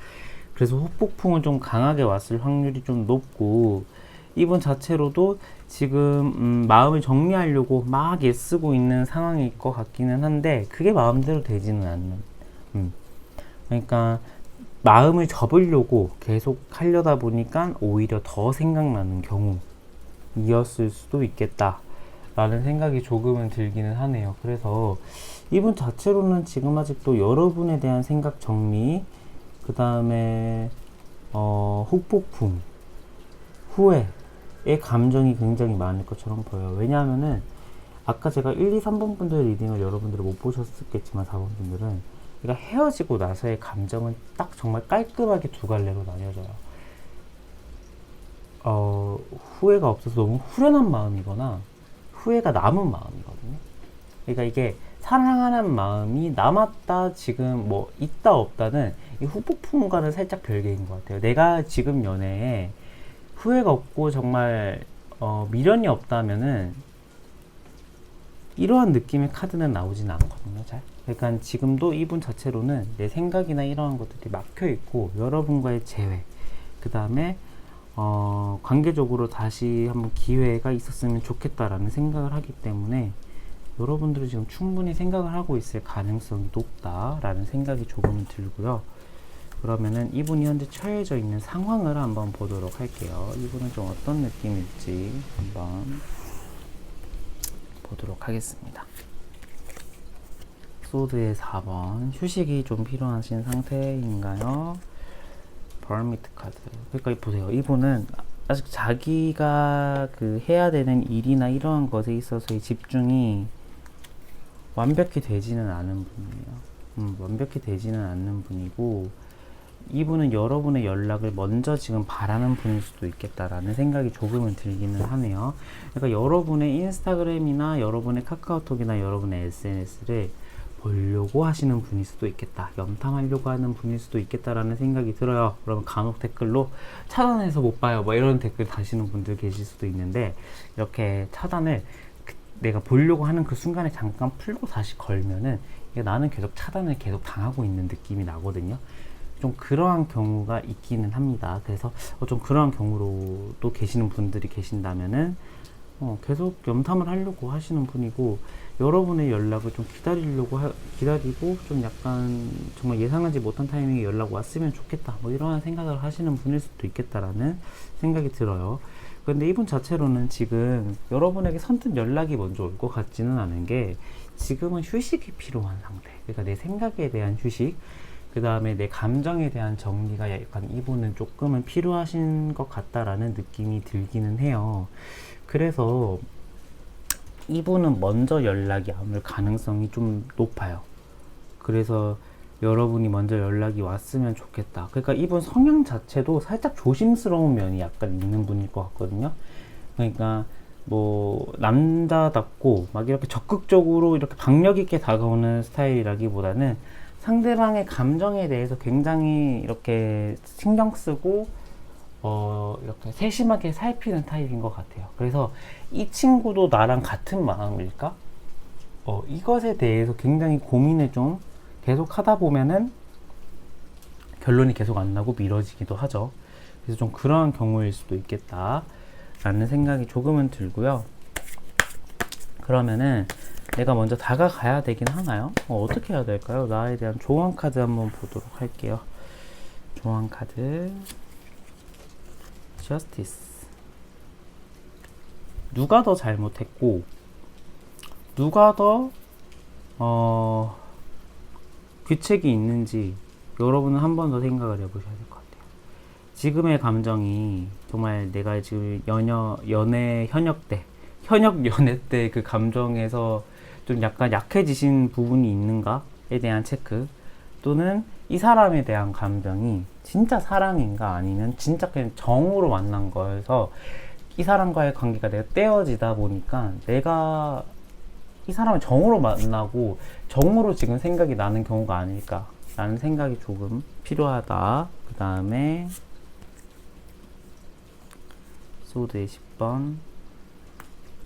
그래서 후폭풍은 좀 강하게 왔을 확률이 좀 높고, 이분 자체로도 지금 마음을 정리하려고 막 애쓰고 있는 상황일 것 같기는 한데 그게 마음대로 되지는 않는, 그러니까 마음을 접으려고 계속 하려다 보니까 오히려 더 생각나는 경우이었을 수도 있겠다 라는 생각이 조금은 들기는 하네요. 그래서 이분 자체로는 지금 아직도 여러분에 대한 생각 정리, 그 다음에 후폭풍, 후회의 감정이 굉장히 많을 것처럼 보여요. 왜냐하면은 아까 제가 1, 2, 3번 분들 리딩을 여러분들은 못 보셨겠지만 4번 분들은 그러니까 헤어지고 나서의 감정은 딱 정말 깔끔하게 두 갈래로 나뉘어져요. 후회가 없어서 너무 후련한 마음이거나 후회가 남은 마음이거든요. 그러니까 이게 사랑하는 마음이 남았다, 지금 뭐 있다 없다는 이 후폭풍과는 살짝 별개인 것 같아요. 내가 지금 연애에 후회가 없고 정말 미련이 없다면은 이러한 느낌의 카드는 나오진 않거든요. 잘. 그러니까 지금도 이분 자체로는 내 생각이나 이러한 것들이 막혀 있고 여러분과의 재회, 그 다음에 관계적으로 다시 한번 기회가 있었으면 좋겠다라는 생각을 하기 때문에 여러분들은 지금 충분히 생각을 하고 있을 가능성이 높다라는 생각이 조금은 들고요. 그러면은 이분이 현재 처해져 있는 상황을 한번 보도록 할게요. 이분은 좀 어떤 느낌일지 한번 보도록 하겠습니다. 소드의 4번, 휴식이 좀 필요하신 상태인가요? 버미트 카드. 그러니까 보세요. 이분은 아직 자기가 해야 되는 일이나 이러한 것에 있어서의 집중이 완벽히 되지는 않은 분이에요. 완벽히 되지는 않는 분이고, 이분은 여러분의 연락을 먼저 지금 바라는 분일 수도 있겠다라는 생각이 조금은 들기는 하네요. 그러니까 여러분의 인스타그램이나 여러분의 카카오톡이나 여러분의 SNS를 보려고 하시는 분일 수도 있겠다, 염탐하려고 하는 분일 수도 있겠다라는 생각이 들어요. 그러면 간혹 댓글로 차단해서 못 봐요 뭐 이런 댓글 다시는 분들 계실 수도 있는데, 이렇게 차단을 내가 보려고 하는 그 순간에 잠깐 풀고 다시 걸면은 나는 계속 차단을 계속 당하고 있는 느낌이 나거든요. 좀 그러한 경우가 있기는 합니다. 그래서 좀 그러한 경우로 또 계시는 분들이 계신다면은 계속 염탐을 하려고 하시는 분이고, 여러분의 연락을 좀 기다리고 좀 약간 정말 예상하지 못한 타이밍에 연락 왔으면 좋겠다 뭐 이러한 생각을 하시는 분일 수도 있겠다라는 생각이 들어요. 근데 이분 자체로는 지금 여러분에게 선뜻 연락이 먼저 올 것 같지는 않은 게, 지금은 휴식이 필요한 상태. 그러니까 내 생각에 대한 휴식, 그 다음에 내 감정에 대한 정리가 약간 이분은 조금은 필요하신 것 같다라는 느낌이 들기는 해요. 그래서 이분은 먼저 연락이 올 가능성이 좀 높아요. 그래서 여러분이 먼저 연락이 왔으면 좋겠다. 그러니까 이분 성향 자체도 살짝 조심스러운 면이 약간 있는 분일 것 같거든요. 그러니까 뭐 남자답고 막 이렇게 적극적으로 이렇게 박력 있게 다가오는 스타일이라기보다는 상대방의 감정에 대해서 굉장히 이렇게 신경 쓰고 이렇게 세심하게 살피는 타입인 것 같아요. 그래서 이 친구도 나랑 같은 마음일까? 이것에 대해서 굉장히 고민을 좀 계속 하다 보면은 결론이 계속 안 나고 미뤄지기도 하죠. 그래서 좀 그러한 경우일 수도 있겠다 라는 생각이 조금은 들고요. 그러면은 내가 먼저 다가가야 되긴 하나요? 어떻게 해야 될까요? 나에 대한 조언 카드 한번 보도록 할게요. 조언 카드 저스티스. 누가 더 잘못했고 누가 더 귀책이 있는지 여러분은 한 번 더 생각을 해보셔야 될 것 같아요. 지금의 감정이 정말 내가 지금 현역 연애 때 그 감정에서 좀 약간 약해지신 부분이 있는가에 대한 체크, 또는 이 사람에 대한 감정이 진짜 사랑인가 아니면 진짜 그냥 정으로 만난 거여서 이 사람과의 관계가 내가 떼어지다 보니까 내가 이 사람을 정으로 만나고 정으로 지금 생각이 나는 경우가 아닐까 라는 생각이 조금 필요하다. 그 다음에 소드의 10번.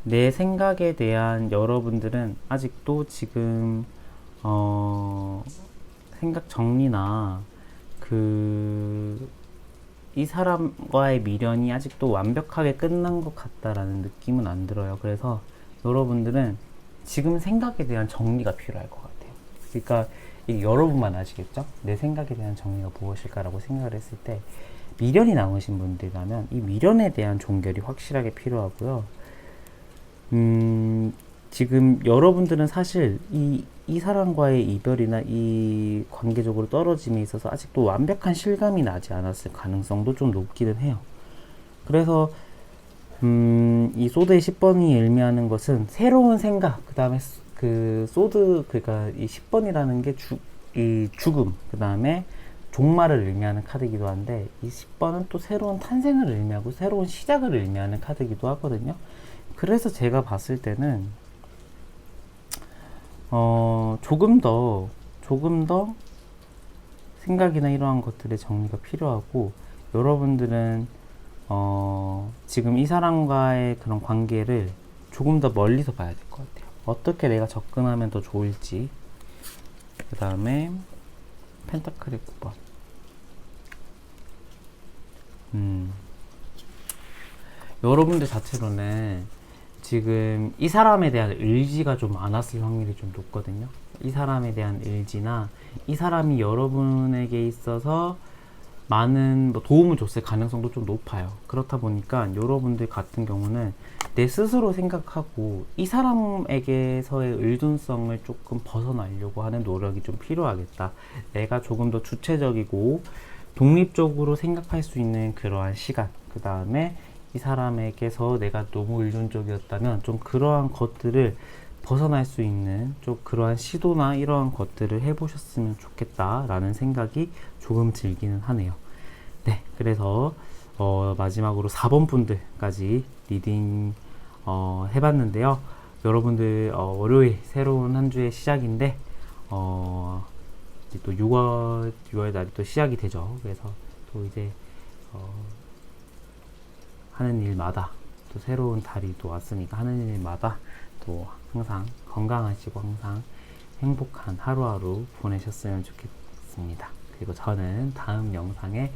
내 생각에 대한 여러분들은 아직도 지금 생각 정리나 이 사람과의 미련이 아직도 완벽하게 끝난 것 같다라는 느낌은 안 들어요. 그래서 여러분들은 지금 생각에 대한 정리가 필요할 것 같아요. 그러니까 이게 여러분만 아시겠죠? 내 생각에 대한 정리가 무엇일까라고 생각을 했을 때, 미련이 남으신 분들이라면 이 미련에 대한 종결이 확실하게 필요하고요. 지금 여러분들은 사실 이 사람과의 이별이나 이 관계적으로 떨어짐에 있어서 아직도 완벽한 실감이 나지 않았을 가능성도 좀 높기는 해요. 그래서 이 소드의 10번이 의미하는 것은 새로운 생각, 그 다음에 그러니까 이 10번이라는 게 이 죽음, 그 다음에 종말을 의미하는 카드이기도 한데, 이 10번은 또 새로운 탄생을 의미하고 새로운 시작을 의미하는 카드이기도 하거든요. 그래서 제가 봤을 때는 조금 더 생각이나 이러한 것들의 정리가 필요하고, 여러분들은 지금 이 사람과의 그런 관계를 조금 더 멀리서 봐야 될 것 같아요. 어떻게 내가 접근하면 더 좋을지. 그 다음에 펜타클의 9번. 여러분들 자체로는 지금 이 사람에 대한 의지가 좀 많았을 확률이 좀 높거든요. 이 사람에 대한 의지나 이 사람이 여러분에게 있어서 많은 도움을 줬을 가능성도 좀 높아요. 그렇다 보니까 여러분들 같은 경우는 내 스스로 생각하고 이 사람에게서의 의존성을 조금 벗어나려고 하는 노력이 좀 필요하겠다. 내가 조금 더 주체적이고 독립적으로 생각할 수 있는 그러한 시간, 그 다음에 이 사람에게서 내가 너무 의존적이었다면 좀 그러한 것들을 벗어날 수 있는 좀 그러한 시도나 이런 것들을 해보셨으면 좋겠다라는 생각이 조금 들기는 하네요. 네, 그래서 마지막으로 4번 분들까지 리딩 해봤는데요. 여러분들 월요일 새로운 한 주의 시작인데 이제 또 6월 달이 또 시작이 되죠. 그래서 또 이제 하는 일마다 또 새로운 달이 또 왔으니까 하는 일마다 또 항상 건강하시고 항상 행복한 하루하루 보내셨으면 좋겠습니다. 그리고 저는 다음 영상에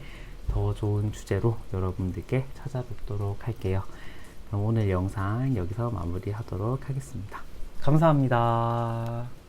더 좋은 주제로 여러분들께 찾아뵙도록 할게요. 그럼 오늘 영상 여기서 마무리하도록 하겠습니다. 감사합니다.